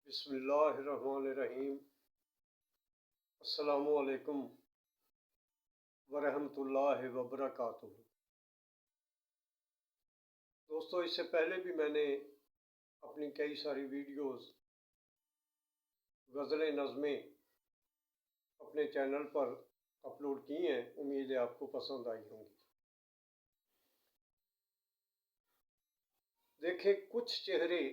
बिस्मिल्लाहिर्रहमानिर्रहीम। अस्सलामु अलैकुम वरहमतुल्लाहि वबरकातुहू। दोस्तों, इससे पहले भी मैंने अपनी कई सारी वीडियोस गज़लें नज़में अपने चैनल पर अपलोड की हैं। उम्मीद है आपको पसंद आई होंगी। देखें, कुछ चेहरे,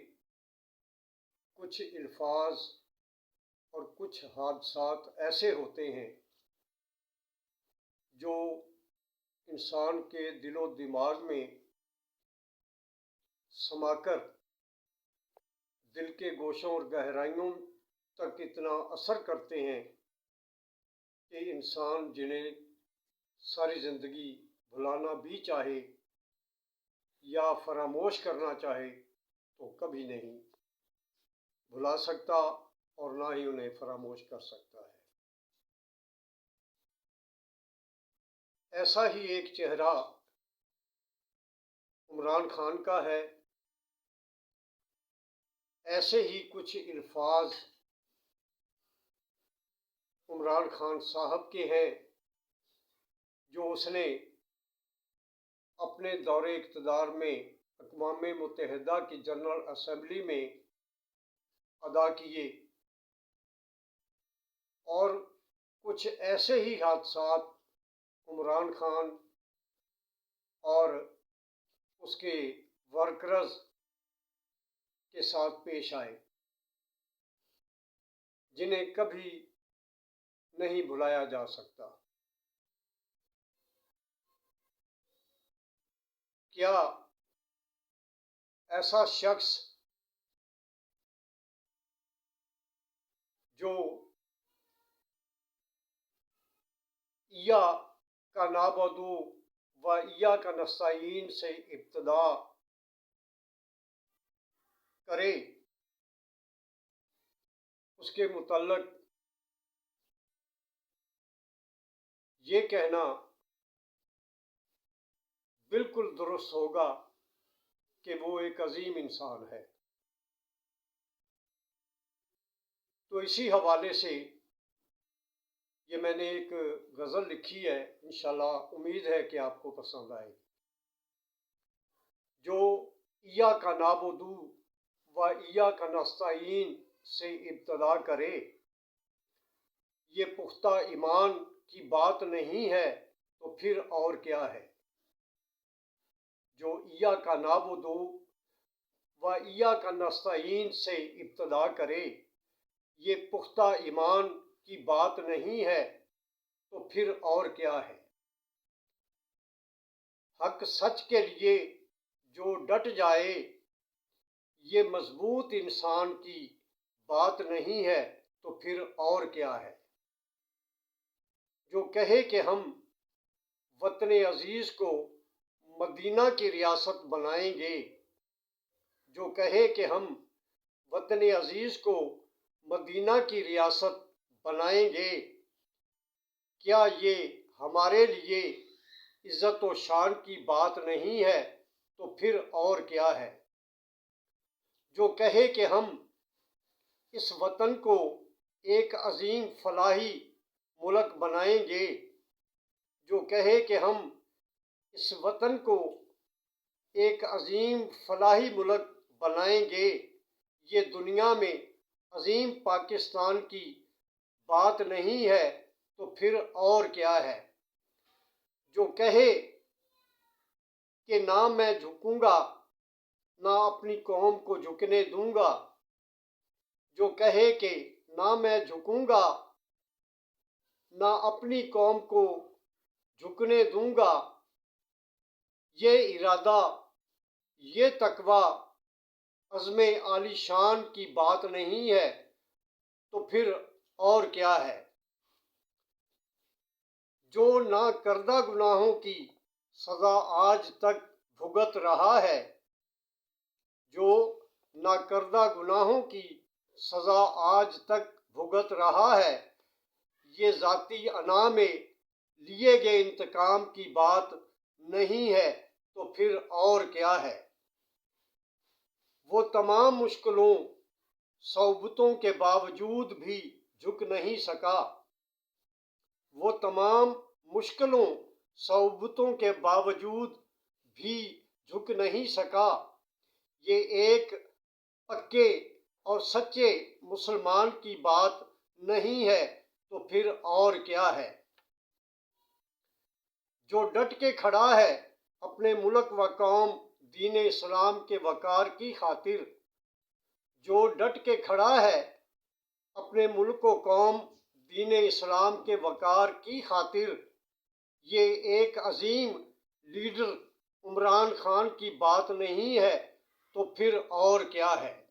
कुछ अल्फाज और कुछ हादसात ऐसे होते हैं जो इंसान के दिलो दिमाग में समाकर दिल के गोशों और गहराइयों तक इतना असर करते हैं कि इंसान जिन्हें सारी ज़िंदगी भुलाना भी चाहे या फरामोश करना चाहे तो कभी नहीं भुला सकता और ना ही उन्हें फरामोश कर सकता है। ऐसा ही एक चेहरा इमरान खान का है। ऐसे ही कुछ अल्फाज इमरान खान साहब के हैं जो उसने अपने दौरे इक़्तिदार में अक़वाम मुत्तहिदा की जनरल असम्बली में अदा किए, और कुछ ऐसे ही हादसात इमरान खान और उसके वर्कर्स के साथ पेश आए जिन्हें कभी नहीं भुलाया जा सकता। क्या ऐसा शख्स जो इया का नाबुदू व इया का नस्ताईन से इब्तिदा करे, उसके मुतल्लिक़ ये कहना बिल्कुल दुरुस्त होगा कि वो एक अजीम इंसान है। तो इसी हवाले से ये मैंने एक गज़ल लिखी है, इंशाल्लाह उम्मीद है कि आपको पसंद आएगी। जो इया का नाबुदू व इया का नस्ताईन से इब्तिदा करे, ये पुख्ता ईमान की बात नहीं है तो फिर और क्या है। जो इया का नाबुदू व इया का नस्ताईन से इब्तिदा करे, ये पुख्ता ईमान की बात नहीं है तो फिर और क्या है। हक सच के लिए जो डट जाए, ये मजबूत इंसान की बात नहीं है तो फिर और क्या है। जो कहे कि हम वतन अजीज को मदीना की रियासत बनाएंगे, जो कहे कि हम वतन अजीज को मदीना की रियासत बनाएंगे, क्या ये हमारे लिए इज्जत व शान की बात नहीं है तो फिर और क्या है। जो कहे कि हम इस वतन को एक अजीम फलाही मुल्क बनाएंगे, जो कहे कि हम इस वतन को एक अजीम फलाही मुल्क बनाएंगे, ये दुनिया में अजीम पाकिस्तान की बात नहीं है तो फिर और क्या है। जो कहे कि ना मैं झुकूंगा ना अपनी कौम को झुकने दूंगा, जो कहे कि ना मैं झुकूंगा ना अपनी कौम को झुकने दूंगा, ये इरादा ये तकवा अज़्म आलीशान की बात नहीं है तो फिर और क्या है। जो ना करदा गुनाहों की सज़ा आज तक भुगत रहा है, जो ना करदा गुनाहों की सज़ा आज तक भुगत रहा है, ये ज़ाती अना में लिए गए इंतकाम की बात नहीं है तो फिर और क्या है। वो तमाम मुश्किलों सौबतों के बावजूद भी झुक नहीं सका। वो तमाम मुश्किलों सौबतों के बावजूद भी झुक नहीं सका। ये एक पक्के और सच्चे मुसलमान की बात नहीं है तो फिर और क्या है। जो डट के खड़ा है अपने मुल्क व कौम दीन इस्लाम के वकार की खातिर, जो डट के खड़ा है अपने मुल्क व कौम दीन इस्लाम के वकार की खातिर, ये एक अजीम लीडर इमरान खान की बात नहीं है तो फिर और क्या है।